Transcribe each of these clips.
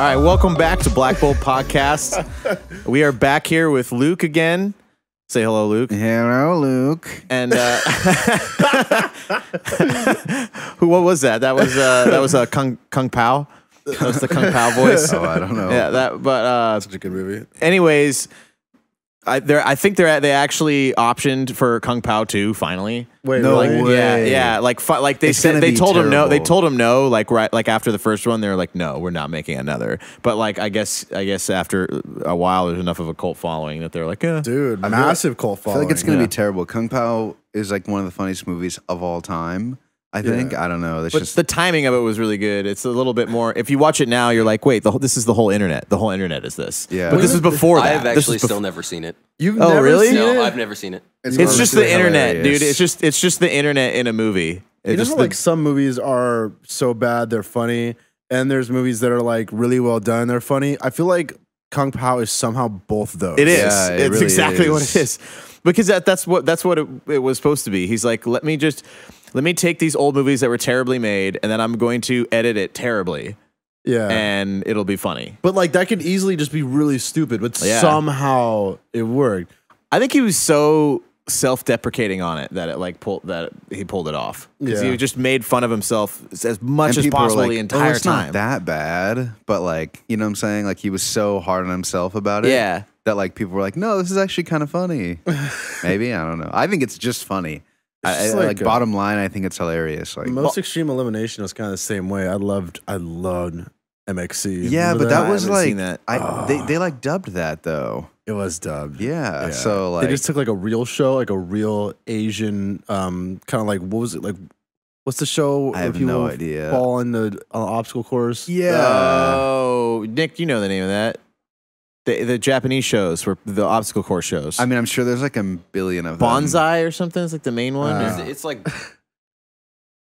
right, welcome back to Black Bolt Podcast. We are back here with Luke again. Say hello, Luke. Hello, Luke. And what was that? That was a Kung Pao. That was the Kung Pao voice. Oh, I don't know. Yeah, but Such a good movie. anyways, I think they actually optioned for Kung Pao 2 finally. Wait, No really? way. Yeah. Like they It's said, gonna they be told him no. They terrible. told him no. Like after the first one, they were like, no, we're not making another. But like, I guess after a while, there's enough of a cult following that they're like, Dude, feel massive cult I following. feel like it's going to Yeah. be terrible. Kung Pao is like one of the funniest movies of all time. I think. I don't know. That's But just the timing of it was really good. It's a little bit more. If you watch it now, you're like, wait, this is the whole internet. The whole internet is this. Yeah. But this is before that. I've This actually is bef- still never seen it. You've Oh, never really? seen it? No, I've never seen it. It's just the honestly internet, hilarious. dude. It's just the internet in a movie. You know how like some movies are so bad they're funny, and there's movies that are like really well done they're funny. I feel like Kung Pao is somehow both those. It is. Yeah, it It's really exactly what is. it is. Because that's what it was supposed to be. He's like, let me take these old movies that were terribly made, and then I'm going to edit it terribly, Yeah. and it'll be funny. But like that could easily just be really stupid, but Yeah. somehow it worked. I think he was so self-deprecating on it that he pulled it off. Because Yeah. he just made fun of himself as much and as people were possible like, the entire it's time. not that bad, but like, you know what I'm saying? Like he was so hard on himself about it. Yeah. That like people were like, no, this is actually kind of funny. Maybe, I don't know. I think it's just funny. just Like like a- bottom line, I think it's hilarious. Like Most Extreme Elimination was kind of the same way. I loved MXC. yeah, Remember but that I was haven't like seen that. they like dubbed that though. it was dubbed. Yeah. So like they just took like a real show, like a real Asian, kind of like what was it like? What's the show? I where have people no idea. Fall on the obstacle course. yeah. Oh, Nick, you know the name of that. The Japanese shows were the obstacle course shows. I mean, I'm sure there's like a billion of them. Bonsai or something is like the main one. It's like,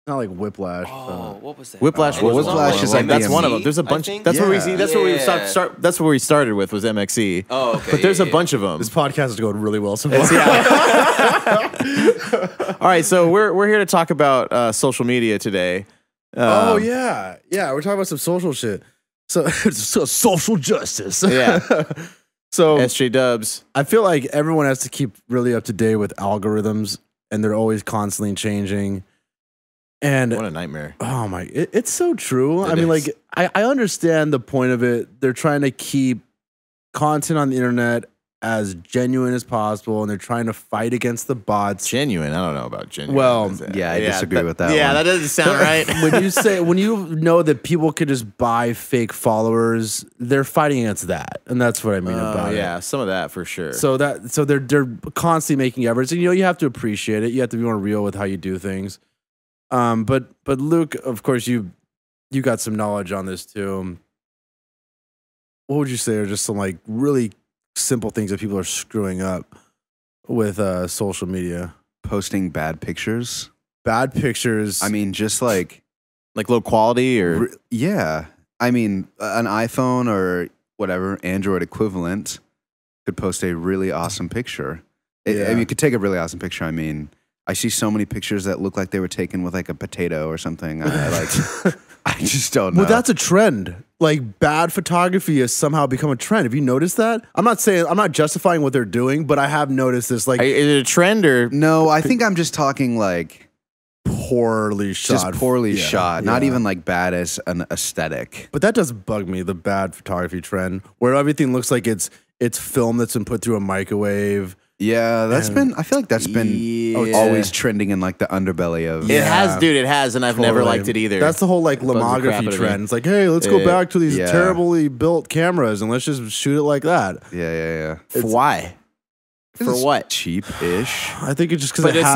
Not like Whiplash. oh, what was that? Whiplash Well, was Whiplash one. is like that's the one of them. MC, There's a I bunch. think. That's where we Yeah. see. That's where we Yeah. start. That's where we started with was MXC. Oh, okay. But there's yeah, a bunch of them. This podcast is going really well so far. All right, so we're here to talk about social media today. Oh yeah, we're talking about some social shit. So social justice. Yeah. So SJ Dubs. I feel like everyone has to keep really up to date with algorithms, and they're always constantly changing. And What a nightmare. oh my, it's so true. It I mean, is. like I understand the point of it. They're trying to keep content on the internet as genuine as possible, and they're trying to fight against the bots. Genuine. I don't know about genuine. Well, yeah, I disagree with that Yeah, one. that doesn't sound right. when you know that people could just buy fake followers, they're fighting against that, and that's what I mean about it. yeah, some of that for sure. So they're constantly making efforts, and you have to appreciate it. You have to be more real with how you do things. But Luke, of course, you got some knowledge on this too. What would you say are just some like really simple things that people are screwing up with social media? Posting bad pictures. Bad pictures. I mean, just like like low quality or yeah. I mean, an iPhone or whatever Android equivalent could post a really awesome picture. I Yeah. mean, you could take a really awesome picture. I mean, I see so many pictures that look like they were taken with like a potato or something. I just don't know. Well, that's a trend. Like bad photography has somehow become a trend. Have you noticed that? I'm not justifying what they're doing, but I have noticed this like is it a trend or no, I think I'm just talking like poorly shot. just poorly Yeah, shot, not yeah. even like bad as an aesthetic. But that does bug me, the bad photography trend, where everything looks like it's film that's been put through a microwave. Yeah, that's been. I feel like that's been Yeah. always trending in like the underbelly of. It Yeah. has, dude. It has, and I've never Totally. liked it either. That's the whole like bugs the crap lomography out of trend. me. It's like, hey, let's go Yeah. back to these Yeah. terribly built cameras and let's just shoot it like that. Yeah. For why? For It's what? Cheap-ish. I think it's just because But it's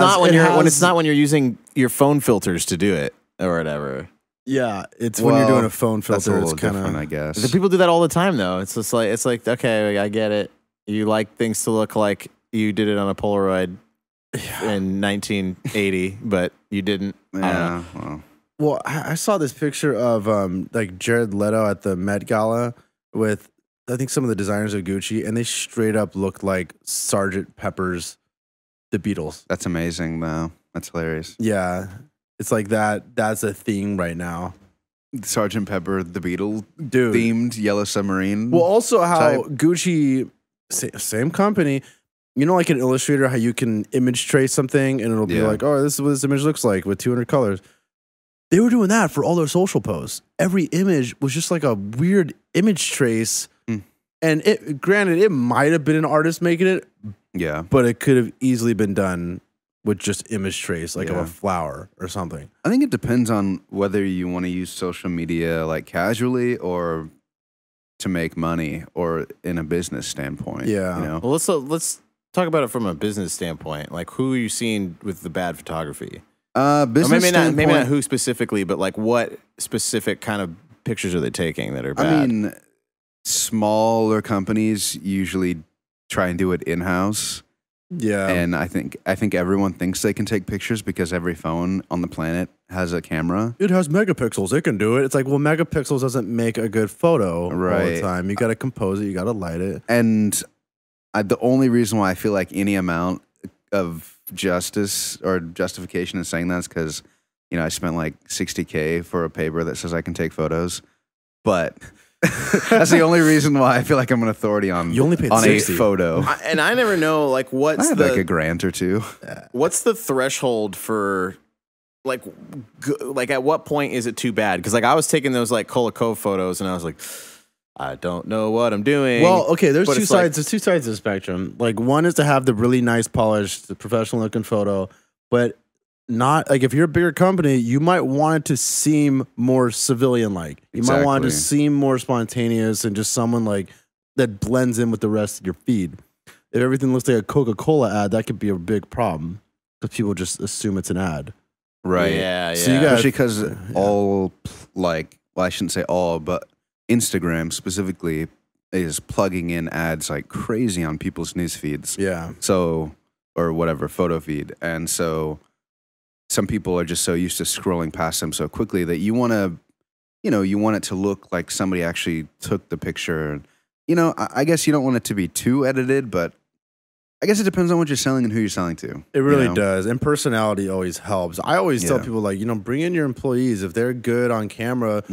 not when you're using your phone filters to do it or whatever. Yeah, it's when you're Well, doing a phone That's a filter. little It's kind different, I of guess. The people do that all the time, though. It's just like okay, I get it. You like things to look like you did it on a Polaroid in 1980, but you didn't. I don't know. Yeah. Well, Well, I saw this picture of like Jared Leto at the Met Gala with I think some of the designers of Gucci, and they straight up looked like Sgt. Pepper's The Beatles. that's amazing, though. That's hilarious. Yeah, it's like that. That's a thing right now. Sergeant Pepper, the Beatles Dude. themed Yellow Submarine. Well, also how type. Gucci, same company, you know, like an Illustrator, how you can image trace something and it'll be Yeah. like, oh, this is what this image looks like with 200 colors. They were doing that for all their social posts. Every image was just like a weird image trace. And granted, it might have been an artist making it, Yeah. but it could have easily been done with just image trace, like of Yeah. a flower or something. I think it depends on whether you want to use social media like casually or to make money or in a business standpoint. Yeah. You know? Well, let's talk about it from a business standpoint. Like, who are you seeing with the bad photography? Business Or maybe standpoint, not who specifically, but like what specific kind of pictures are they taking that are bad? I mean, smaller companies usually try and do it in-house. Yeah. And I think everyone thinks they can take pictures because every phone on the planet has a camera. It has megapixels. It can do it. It's like, well, megapixels doesn't make a good photo all the Right. time. You got to compose it. You got to light it. And the only reason why I feel like any amount of justice or justification in saying that is because, you know, I spent like $60K for a paper that says I can take photos. But that's the only reason why I feel like I'm an authority on, You only paid on 60. a photo. And I never know like I what's had the like a grant or two. what's the threshold for like like at what point is it too bad? Because like I was taking those like Cola Cove photos and I was like, I don't know what I'm doing. Well, okay, there's But two it's like- sides. There's two sides of the spectrum. Like, one is to have the really nice, polished, professional looking photo, but not like if you're a bigger company, you might want it to seem more civilian like. You might want it to Exactly. seem more spontaneous and just someone like that blends in with the rest of your feed. If everything looks like a Coca-Cola ad, that could be a big problem because people just assume it's an ad. Right. Yeah, So you yeah. got- Especially because all, like, well, I shouldn't say all, but Instagram specifically is plugging in ads like crazy on people's news feeds. Yeah. So, or whatever, photo feed. And so some people are just so used to scrolling past them so quickly that you want to, you know, you want it to look like somebody actually took the picture. You know, I guess you don't want it to be too edited, but I guess it depends on what you're selling and who you're selling to. It really you know? does. And personality always helps. I always tell Yeah. people, like, you know, bring in your employees. If they're good on camera,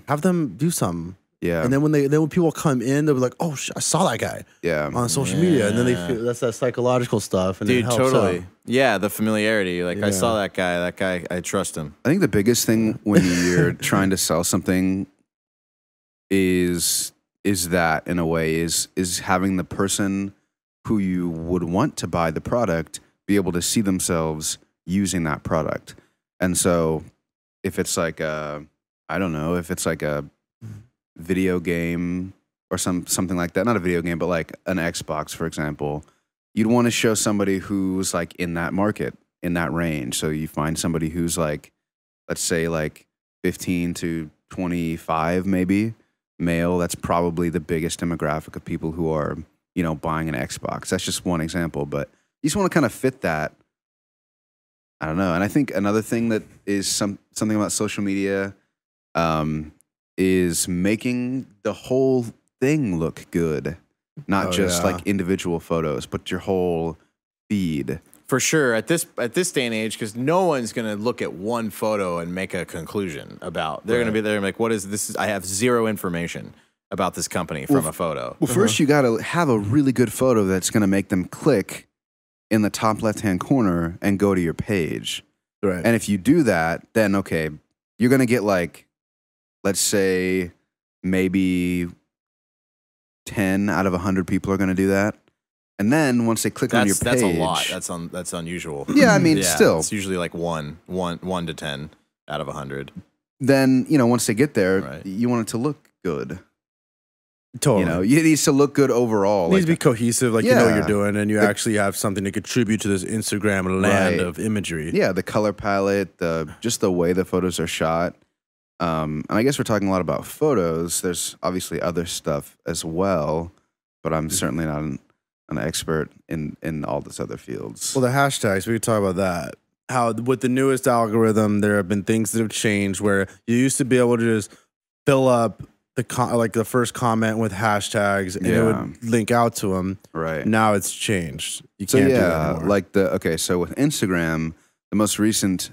have them do something. Yeah. And then when people come in, they'll be like, "Oh, I saw that guy yeah. on social media," and then they Yeah. feel that's that psychological stuff. And it Dude, helps totally. out. Yeah, the familiarity. Like I Yeah. saw that guy, I trust him. I think the biggest thing when you're trying to sell something is that in a way is having the person who you would want to buy the product be able to see themselves using that product. And so if it's like a, I don't know, if it's like a video game or something like that, not a video game, but like an Xbox, for example, you'd want to show somebody who's like in that market, in that range. So you find somebody who's like, let's say like 15 to 25, maybe male. That's probably the biggest demographic of people who are, you know, buying an Xbox. That's just one example, but you just want to kind of fit that. I don't know. And I think another thing that is something about social media is making the whole thing look good. Not Oh, just yeah. like individual photos, but your whole feed. For sure, at this day and age, because no one's gonna look at one photo and make a conclusion about. They're gonna be there and like, what is this? I have zero information about this company from a photo. Well, first you got to have a really good photo that's going to make them click in the top left-hand corner and go to your page. Right. And if you do that, then okay, you're going to get like, let's say maybe 10 out of 100 people are going to do that. And then once they click on your page, That's a lot. That's unusual. Yeah, I mean, still. it's usually like one to 10 out of 100. then, you know, once they get there, Right. you want it to look good. totally. You know, it needs to look good overall. It needs to be Like, cohesive, like you know what Yeah. you're doing, and you Like- actually have something to contribute to this Instagram land Right. of imagery. yeah, the color palette, just the way the photos are shot. And I guess we're talking a lot about photos. There's obviously other stuff as well, but I'm certainly not an expert in all this other fields. Well, the hashtags, we could talk about that. How with the newest algorithm, there have been things that have changed where you used to be able to just fill up like the first comment with hashtags and it Yeah. would link out to them. right. Now it's changed. You So can't do that yeah, anymore. like so with Instagram, the most recent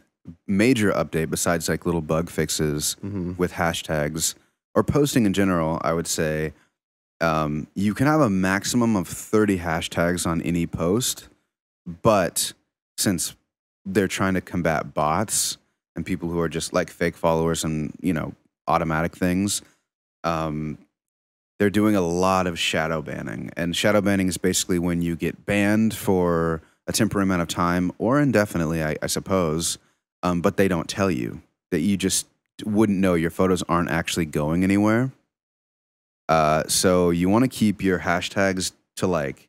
major update besides like little bug fixes with hashtags or posting in general, I would say you can have a maximum of 30 hashtags on any post, but since they're trying to combat bots and people who are just like fake followers and, you know, automatic things, they're doing a lot of shadow banning. And shadow banning is basically when you get banned for a temporary amount of time or indefinitely, I suppose, but they don't tell you, that you just wouldn't know your photos aren't actually going anywhere. So you want to keep your hashtags to like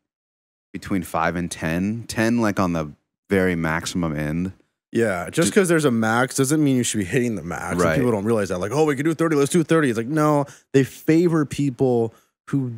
between 5 and 10, 10 like on the very maximum end. Yeah, just because there's a max doesn't mean you should be hitting the max. Right. And people don't realize that. Like, oh, we can do 30, let's do 30. It's like, no, they favor people who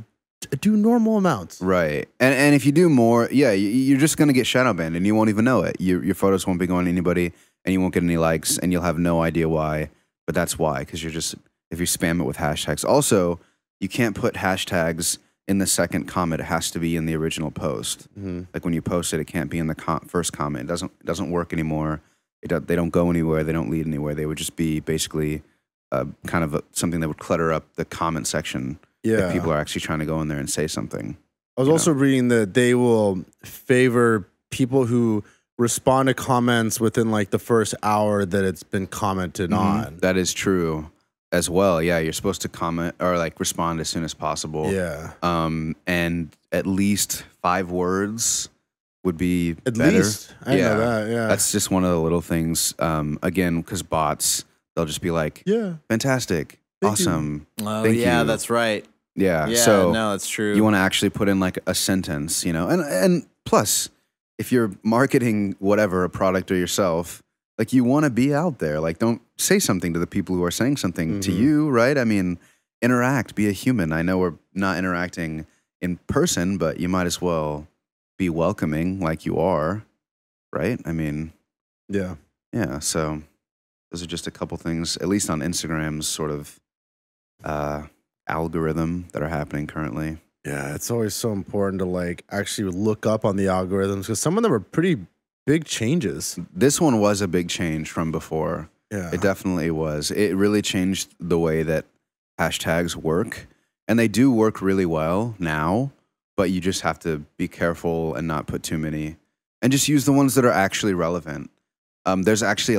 do normal amounts. Right. And if you do more, yeah, you're just going to get shadow banned and you won't even know it. Your photos won't be going to anybody and you won't get any likes and you'll have no idea why. But that's why, because you're just, if you spam it with hashtags. Also, you can't put hashtags in the second comment. It has to be in the original post. Like when you post it, it can't be in the first comment. It doesn't work anymore. They don't go anywhere. They don't lead anywhere. They would just be basically kind of something that would clutter up the comment section. Yeah. If people are actually trying to go in there and say something. I was also reading that they will favor people who respond to comments within like the first hour that it's been commented on. That is true as well. Yeah, you're supposed to comment or like respond as soon as possible. Yeah. And at least 5 words would be At better. least. I know that, yeah. That's just one of the little things. Again, because bots, they'll just be like, yeah. fantastic, Thank you. awesome. Oh, Thank yeah, you. that's right. Yeah. Yeah, So no, that's true. you want to actually put in like a sentence, you know, and plus, if you're marketing whatever, a product or yourself, like you want to be out there. Like, don't say something to the people who are saying something to you, right? I mean, interact, be a human. I know we're not interacting in person, but you might as well be welcoming like you are, right? I mean, Yeah. yeah. So those are just a couple things, at least on Instagram's sort of algorithm that are happening currently. Yeah, it's always so important to like actually look up on the algorithms because some of them are pretty big changes. This one was a big change from before. Yeah. It definitely was. It really changed the way that hashtags work. And they do work really well now, but you just have to be careful and not put too many. And just use the ones that are actually relevant. There's actually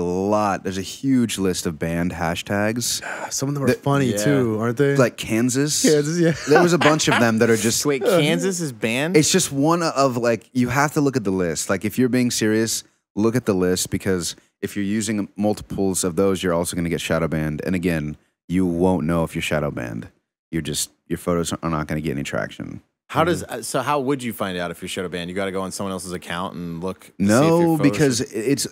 there's a huge list of banned hashtags. Some of them are funny too, aren't they? Like Kansas. Kansas, yeah. There was a bunch of them that are just... Wait, Kansas is banned? It's just one of like, you have to look at the list. Like if you're being serious, look at the list because if you're using multiples of those, you're also going to get shadow banned. And again, you won't know if you're shadow banned. Your photos are not going to get any traction. How would you find out if you're shadow banned? You got to go on someone else's account and look. See if No, your photos because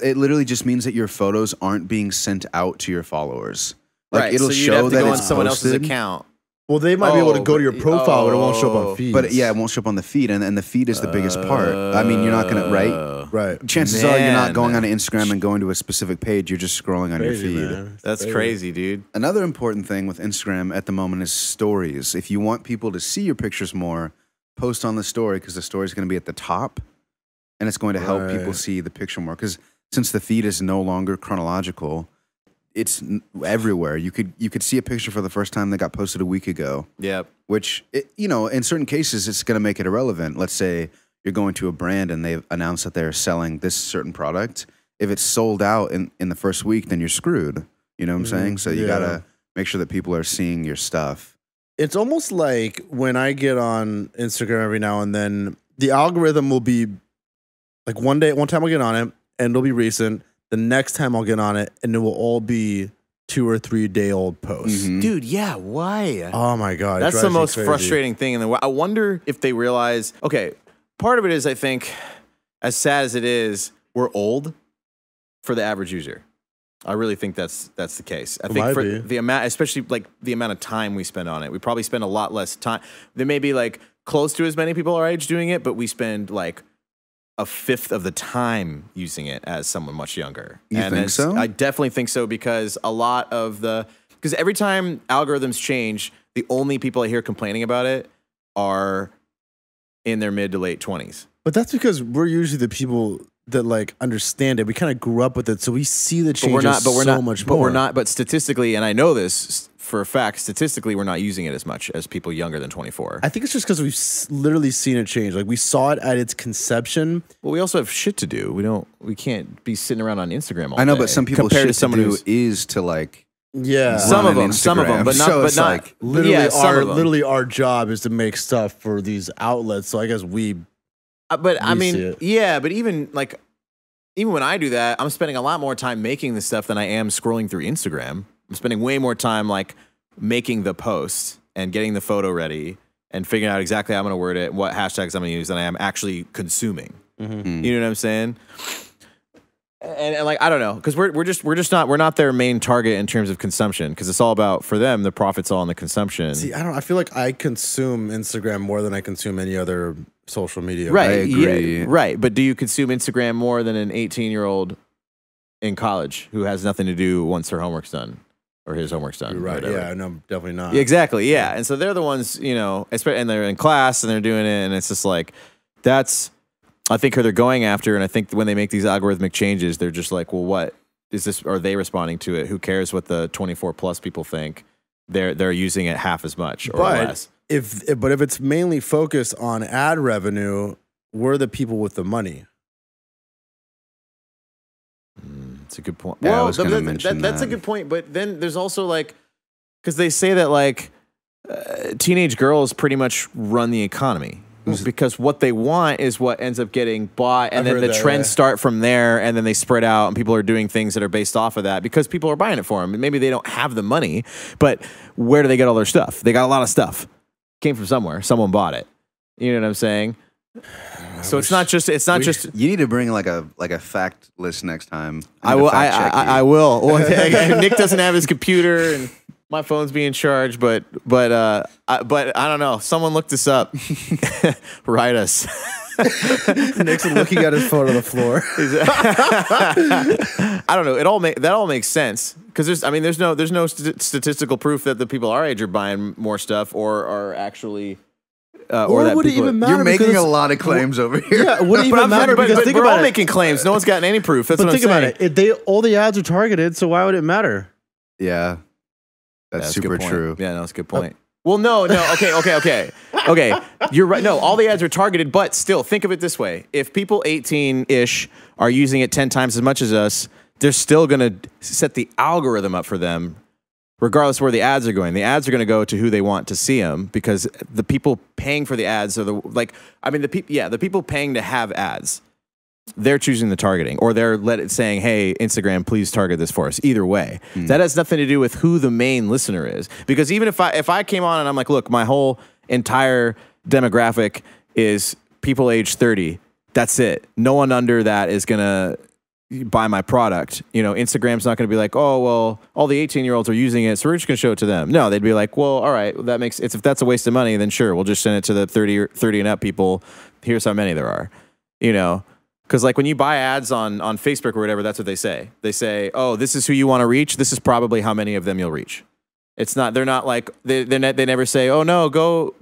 are- it literally just means that your photos aren't being sent out to your followers. Like right, it'll so you'd show have to that go on it's someone else's posted. account. Well, they might be able to go to your profile, but it won't show up Oh. on feeds. But yeah, it won't show up on the feed, and the feed is the biggest part. I mean, you're not gonna right. Right. Chances are you're not Man. going onto Instagram and going to a specific page. You're just scrolling on Crazy, your feed. man. That's crazy, dude. Another important thing with Instagram at the moment is stories. If you want people to see your pictures more, post on the story because the story is going to be at the top, and it's going to help people Right. see the picture more. Because since the feed is no longer chronological, it's everywhere. You could see a picture for the first time that got posted a week ago. Yep. Which, in certain cases, it's going to make it irrelevant. Let's say you're going to a brand and they've announced that they're selling this certain product. If it's sold out in the first week, then you're screwed. You know what I'm saying? So you got to make sure that people are seeing your stuff. It's almost like when I get on Instagram every now and then, the algorithm will be like one time I'll get on it and it'll be recent. The next time I'll get on it and it will all be 2 or 3 day old posts. Mhm. Dude, yeah, why? Oh my God. it That's the drives me most crazy. frustrating thing in the world. I wonder if they realize, okay, part of it is I think, as sad as it is, we're old for the average user. I really think that's the case. I think might for be. the amount, especially like the amount of time we spend on it, we probably spend a lot less time. There may be like close to as many people our age doing it, but we spend like a fifth of the time using it as someone much younger. You think so? I definitely think so because because every time algorithms change, the only people I hear complaining about it are in their mid to late 20s. But that's because we're usually the people that like understand it. We kind of grew up with it, so we see the But changes we're not. But we're so not. much But more. we're not. But statistically, and I know this for a fact, statistically, we're not using it as much as people younger than 24. I think it's just because we've literally seen it change. Like we saw it at its conception. Well, we also have shit to do. We can't be sitting around on Instagram all I know, day but some people compared shit to someone to do who's is to like Yeah, some of run an them, but not. So but it's not like, literally yeah, some of them. literally our job is to make stuff for these outlets. So I guess we. But I we see mean, it. yeah. But even when I do that, I'm spending a lot more time making the stuff than I am scrolling through Instagram. I'm spending way more time like making the post and getting the photo ready and figuring out exactly how I'm going to word it, what hashtags I'm going to use, than I am actually consuming. Mm-hmm. You know what I'm saying? And like I don't know, because we're not their main target in terms of consumption, because it's all about, for them, the profit's all in the consumption. See, I feel like I consume Instagram more than I consume any other social media. Right. I agree. Yeah, right. But do you consume Instagram more than an 18-year-old in college who has nothing to do once her homework's done or his homework's done? You're or right. whatever? Yeah, no, definitely not. Yeah, exactly. Yeah. And so they're the ones, and they're in class and they're doing it. And it's just like, that's, I think, who they're going after. And I think when they make these algorithmic changes, they're just like, well, what is this? Are they responding to it? Who cares what the 24 plus people think? They're using it half as much or less. If it's mainly focused on ad revenue, we're the people with the money. That's a good point. Yeah, I Well, was gonna mention that's a that. good point. But then there's also like, because they say that like teenage girls pretty much run the economy. Because what they want is what ends up getting bought, and I've then heard the that, trends yeah. start from there, and then they spread out, and people are doing things that are based off of that because people are buying it for them. And maybe they don't have the money, but where do they get all their stuff? They got a lot of stuff. Came from somewhere. Someone bought it. You know what I'm saying? So it's not just you need to bring like a fact list next time. I will. I will. Well, Nick doesn't have his computer, and my phone's being charged. But I don't know. Someone look this up. Write us. Nick's looking at his phone on the floor. I don't know. That all makes sense because there's no statistical proof that the people our age are buying more stuff or are actually. Or that would it people even are- matter? You're making because- a lot of claims over here. Yeah, would it even matter? Because think we're about all it. making claims. No one's gotten any proof. That's But what think I'm about saying. it. All the ads are targeted, so why would it matter? Yeah, That's that's a super good point. true. Yeah, no, that's a good point. Well, no. Okay. You're right. No, all the ads are targeted, but still, think of it this way: if people 18-ish are using it 10 times as much as us, they're still going to set the algorithm up for them, regardless of where the ads are going. The ads are going to go to who they want to see them, because the people paying for the ads are the people paying to have ads. They're choosing the targeting, or they're saying, hey, Instagram, please target this for us. Either way, that has nothing to do with who the main listener is. Because even if I came on and I'm like, look, my whole entire demographic is people age 30. That's it. No one under that is going to buy my product. Instagram's not going to be like, oh, well, all the 18-year-olds are using it, so we're just going to show it to them. No, they'd be like, well, all right, if that's a waste of money, then sure, we'll just send it to the 30 and up people. Here's how many there are. Because like when you buy ads on Facebook or whatever, that's what they say. They say, oh, this is who you want to reach. This is probably how many of them you'll reach. It's not. They're not like they never say, oh no, go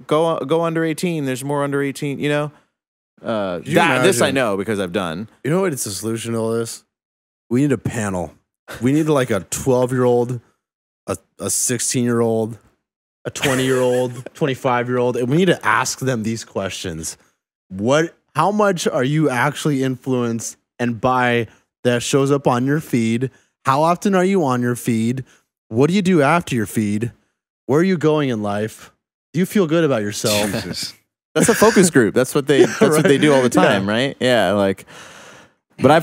under 18. There's more under 18. This I know because I've done. You know what? It's the solution to all this. We need a panel. We need like a 12-year-old, a 16-year-old, a 20-year-old, 25-year-old, and we need to ask them these questions. How much are you actually influenced and by that shows up on your feed? How often are you on your feed? What do you do after your feed? Where are you going in life? Do you feel good about yourself? Jesus. That's a focus group. That's what they do all the time, right? Yeah, like. But I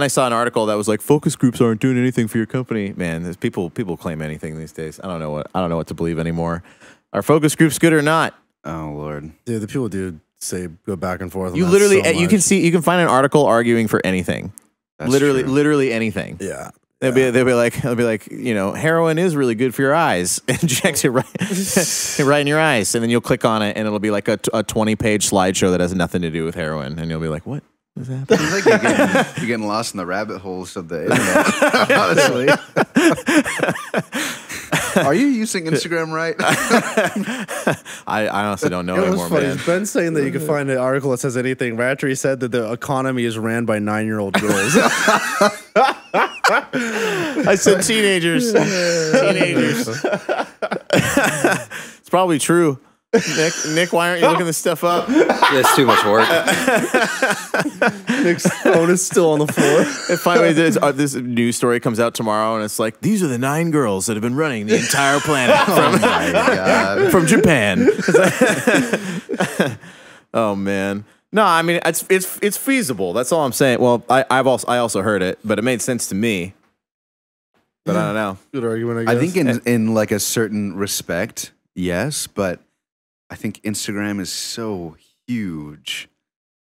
saw an article that was like, focus groups aren't doing anything for your company. Man, there's people claim anything these days. I don't know what to believe anymore. Are focus groups good or not? Oh Lord, Dude, the people do say go back and forth. On You that literally so you much. can find an article arguing for anything. That's literally true. literally anything. Yeah. They'll be like, heroin is really good for your eyes. Inject it right in your eyes, and then you'll click on it, and it'll be like a 20-page slideshow that has nothing to do with heroin, and you'll be like, what is that? Seems like you're getting lost in the rabbit holes of the internet. Honestly, Are you using Instagram right? I honestly don't know It was anymore, funny. man. Ben's saying that you can find an article that says anything. Right after he said that the economy is ran by 9-year-old girls. I said teenagers. Teenagers. It's probably true. Nick, why aren't you looking this stuff up? It's too much work. Nick's phone is still on the floor. And finally, this news story comes out tomorrow, and it's like, these are the 9 girls that have been running the entire planet from Japan. Oh man, no, I mean it's feasible. That's all I'm saying. Well, I also heard it, but it made sense to me. But I don't know. Good argument, I guess. I think in like a certain respect, yes, but I think Instagram is so huge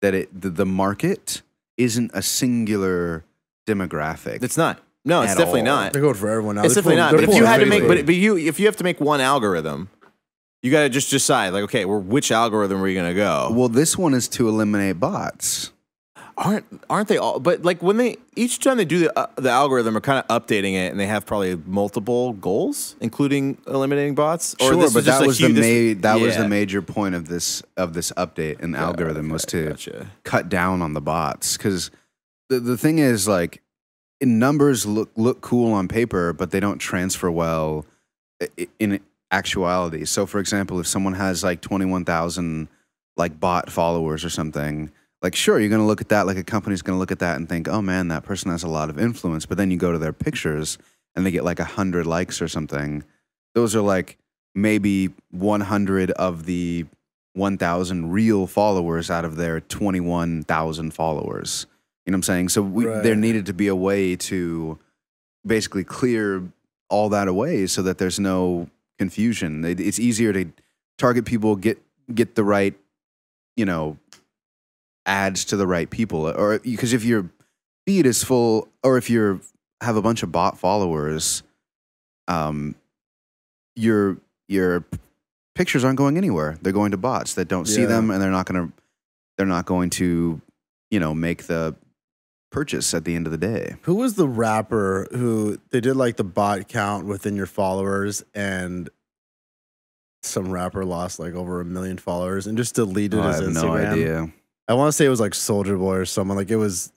that the market isn't a singular demographic. It's not. No, it's At definitely all. not. They're going for everyone now. It's They're definitely not. pulling- But if they're you had to pulling make, Facebook. if you have to make one algorithm, you got to just decide, like, okay, which algorithm are we gonna go? Well, this one is to eliminate bots. Aren't they all? But like when each time they do the algorithm, are kind of updating it, and they have probably multiple goals, including eliminating bots. Or Sure, this but that was was the major point of this update and algorithm was to cut down on the bots, because the thing is, like, numbers look cool on paper, but they don't transfer well in actuality. So, for example, if someone has like 21,000 like bot followers or something, like, sure, you're going to look at that, like a company's going to look at that and think, oh man, that person has a lot of influence. But then you go to their pictures and they get like 100 likes or something. Those are like maybe 100 of the 1,000 real followers out of their 21,000 followers. You know what I'm saying? So there needed to be a way to basically clear all that away so that there's no confusion. It's easier to target people, get the right, ads to the right people, or because if your feed is full, or if you have a bunch of bot followers, your pictures aren't going anywhere. They're going to bots that don't see them, and they're not going to make the purchase at the end of the day. Who was the rapper who they did like the bot count within your followers, and some rapper lost like over 1 million followers and just deleted his Instagram? No idea. I want to say it was like Soldier Boy or someone. Like it was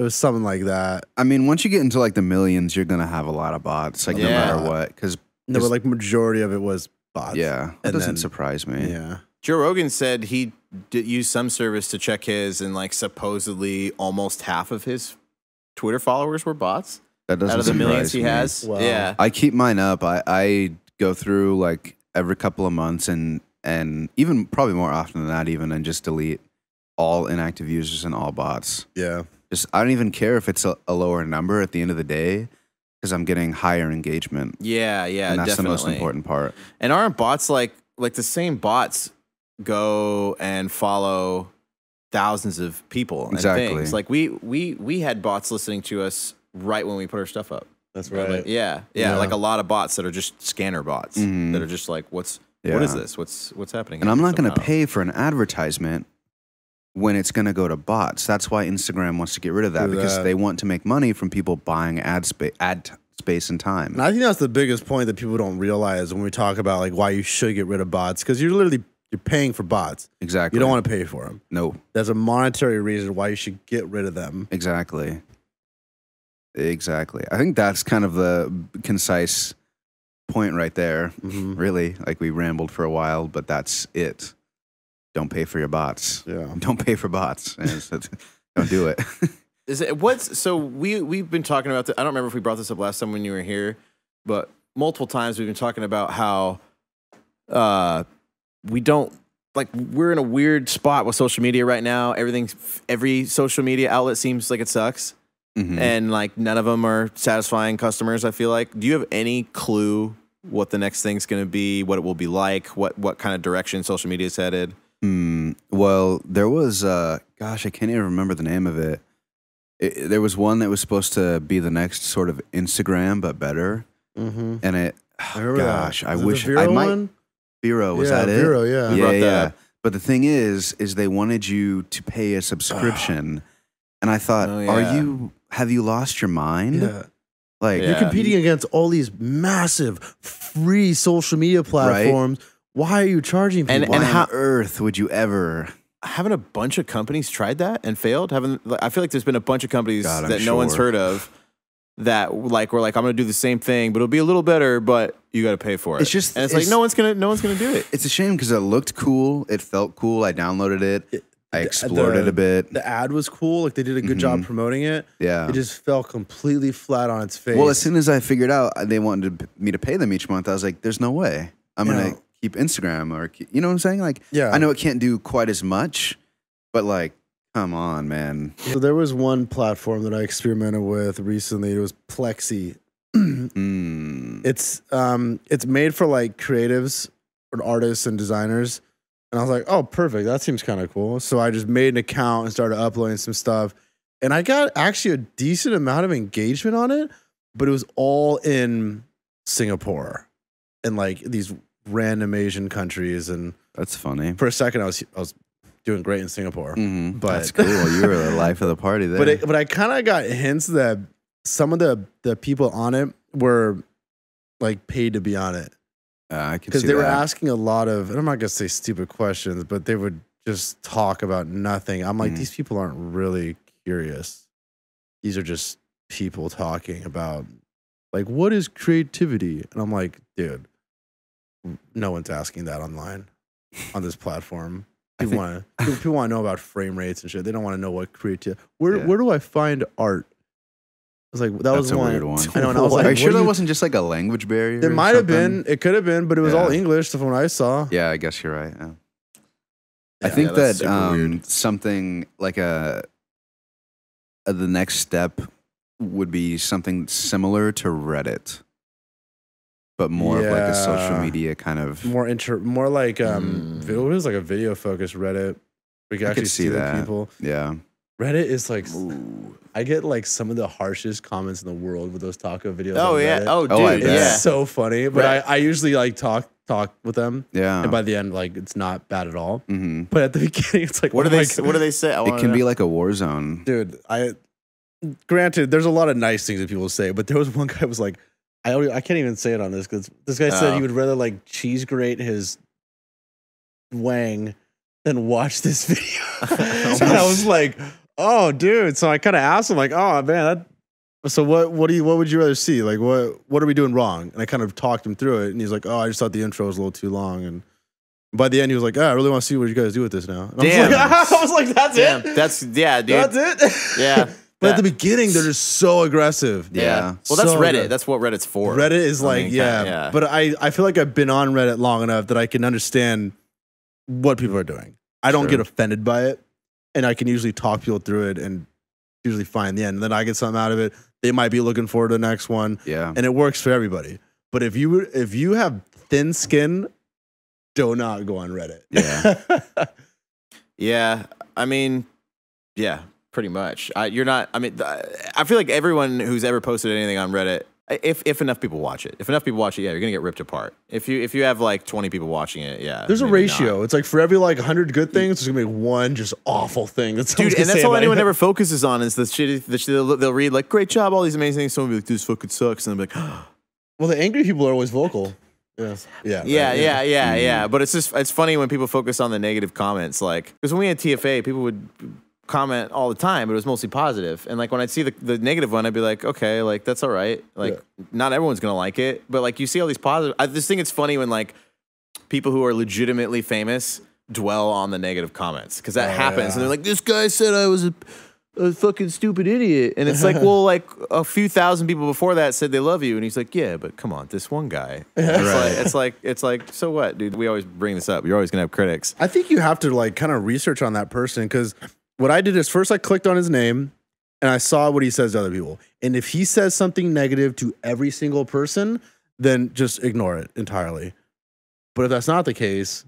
something like that. I mean, once you get into like the millions, you're gonna have a lot of bots, like no matter what. No, but like majority of it was bots. Yeah, that doesn't surprise me. Yeah. Joe Rogan said he did use some service to check his, and like supposedly almost half of his Twitter followers were bots. That doesn't out of the millions surprise he me. has. Wow. Yeah, I keep mine up. I go through like every couple of months and even probably more often than that even, and just delete all inactive users and all bots. Yeah. I don't even care if it's a lower number at the end of the day, because I'm getting higher engagement. yeah, And that's definitely. the most important part. And aren't bots like the same bots go and follow thousands of people? Exactly. And things. Like we had bots listening to us right when we put our stuff up. That's right. Yeah, like a lot of bots that are just scanner bots that are just like, what is this? What's happening? And I'm not going to somehow? pay for an advertisement when it's going to go to bots. That's why Instagram wants to get rid of that, because they want to make money from people buying ad space and time. And I think that's the biggest point that people don't realize when we talk about like why you should get rid of bots, because you're paying for bots. Exactly. You don't want to pay for them. No. There's a monetary reason why you should get rid of them. Exactly. I think that's kind of the concise point right there. Mm-hmm. Really, like we rambled for a while, but that's it. Don't pay for your bots. Yeah. Don't pay for bots. Don't do it. So we've been talking about I don't remember if we brought this up last time when you were here, but multiple times we've been talking about how we don't, like, we're in a weird spot with social media right now. Every social media outlet seems like it sucks. Mm-hmm. And like none of them are satisfying customers, I feel like. Do you have any clue what the next thing's going to be, what it will be like, what kind of direction social media is headed? Well, there was, gosh, I can't even remember the name of it. There was one that was supposed to be the next sort of Instagram, but better. Mm-hmm. And I wish Vero I might. one? Vero, was that it? Vero, yeah. Yeah. But the thing is they wanted you to pay a subscription. And I thought, have you lost your mind? Yeah. Like You're competing against all these massive free social media platforms. Why are you charging people? and how on earth would you ever? Haven't a bunch of companies tried that and failed? I feel like there's been a bunch of companies that no one's heard of that like were like, I'm gonna do the same thing, but it'll be a little better, but you got to pay for it. It's just, and it's like no one's gonna do it. It's a shame because it looked cool, it felt cool. I downloaded it, I explored it a bit. The ad was cool, like they did a good job promoting it. Yeah, it just fell completely flat on its face. Well, as soon as I figured out they wanted me to pay them each month, I was like, there's no way I'm gonna keep Instagram or you know what I'm saying? Like, I know it can't do quite as much, but like, come on, man. So there was one platform that I experimented with recently. It was Plexi. It's made for like creatives or artists and designers. And I was like, oh, perfect. That seems kind of cool. So I just made an account and started uploading some stuff. And I got actually a decent amount of engagement on it, but it was all in Singapore and like these random Asian countries. And that's funny. For a second, I was doing great in Singapore. But that's cool. You were the life of the party there. But I kind of got hints that some of the people on it were like paid to be on it. I can see because they were asking a lot of, and I'm not gonna say stupid questions, but they would just talk about nothing. I'm like, these people aren't really curious. These are just people talking about like, what is creativity? And I'm like, dude, no one's asking that online on this platform. People want to know about frame rates and shit. They don't want to know what creativity. Where do I find art? I was like, that was a one. weird one. I know. And I was like, are you sure that wasn't just like a language barrier? It might have been. It could have been, but it was all English from what I saw. Yeah, I guess you're right. Yeah. I think that something like the next step would be something similar to Reddit, but more of like a social media kind of more like it was like a video focused Reddit. We can actually see that people. Yeah, Reddit is like, I get like some of the harshest comments in the world with those taco videos. Oh on yeah, Reddit. oh dude, it's so funny. But I usually like talk with them. Yeah, and by the end, like it's not bad at all. But at the beginning, it's like, what do they say? It can be like a war zone, dude. Granted, there's a lot of nice things that people say, but there was one guy who was like, I can't even say it on this because this guy said he would rather like cheese grate his wang than watch this video. And I was like, oh, dude. So I kind of asked him like, oh man, so what would you rather see? Like what are we doing wrong? And I kind of talked him through it, and he's like, oh, I just thought the intro was a little too long. And by the end, he was like, I really want to see what you guys do with this now. And I was like, that's it. Dude. That's it. Yeah. But at the beginning, they're just so aggressive. Yeah. Well, that's Reddit. That's what Reddit's for. Reddit is like, But I feel like I've been on Reddit long enough that I can understand what people are doing. I don't get offended by it. And I can usually talk people through it and usually find the end. And then I get something out of it. They might be looking forward to the next one. Yeah. And it works for everybody. But if you have thin skin, do not go on Reddit. Yeah. Yeah. I mean, yeah. Pretty much. You're not. I mean, I feel like everyone who's ever posted anything on Reddit, if enough people watch it, you're gonna get ripped apart. If you have like 20 people watching it, there's a ratio. Not. It's like for every like 100 good things, there's gonna be one just awful thing. Dude, and that's all anyone ever focuses on is the shit. They'll read like, "Great job, all these amazing things." Someone will be like, "This fucking sucks," and they'll be like, "Well, the angry people are always vocal." Yeah. But it's funny when people focus on the negative comments, like because when we had TFA, people would comment all the time, but it was mostly positive. And like when I'd see the negative one, I'd be like, okay, like that's all right. Like not everyone's gonna like it, but like you see all these positive. I just think it's funny when like people who are legitimately famous dwell on the negative comments because that happens, and they're like, this guy said I was a fucking stupid idiot, and it's like, well, like a few thousand people before that said they love you, and he's like, yeah, but come on, this one guy. It's like, so what, dude? We always bring this up. You're always gonna have critics. I think you have to like kind of research on that person because. What I did is first I clicked on his name and I saw what he says to other people. And if he says something negative to every single person, then just ignore it entirely. But if that's not the case,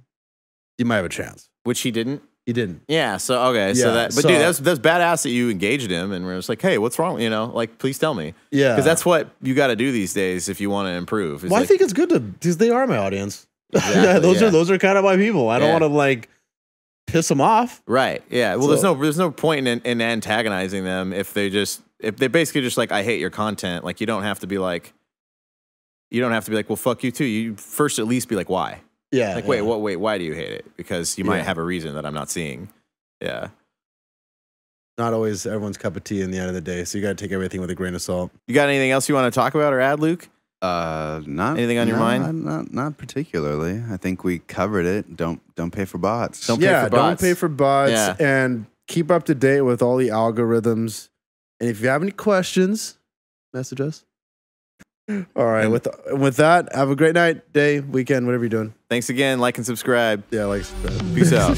you might have a chance. Which he didn't? He didn't. Yeah, so okay. Dude, that's badass that you engaged him and we're just like, hey, what's wrong? You know, like please tell me. Yeah. Because that's what you gotta do these days if you want to improve. Well, I think it's good because they are my audience. Exactly, those are kind of my people. I don't want to like piss them off. Right. Yeah. Well, there's no point in antagonizing them if they just if they're basically just like, I hate your content, like you don't have to be like, well, fuck you too. You first at least be like, why? Yeah. Like, wait, why do you hate it? Because you might have a reason that I'm not seeing. Yeah. Not always everyone's cup of tea in the end of the day, so you got to take everything with a grain of salt. You got anything else you want to talk about or add, Luke? Not anything on your mind? Not particularly. I think we covered it. Don't pay for bots. Don't pay for bots. Don't pay for bots, Yeah. and keep up to date with all the algorithms. And if you have any questions, message us. All right. And- with that, have a great night, day, weekend, whatever you're doing. Thanks again. Like and subscribe. Yeah, like. Peace out.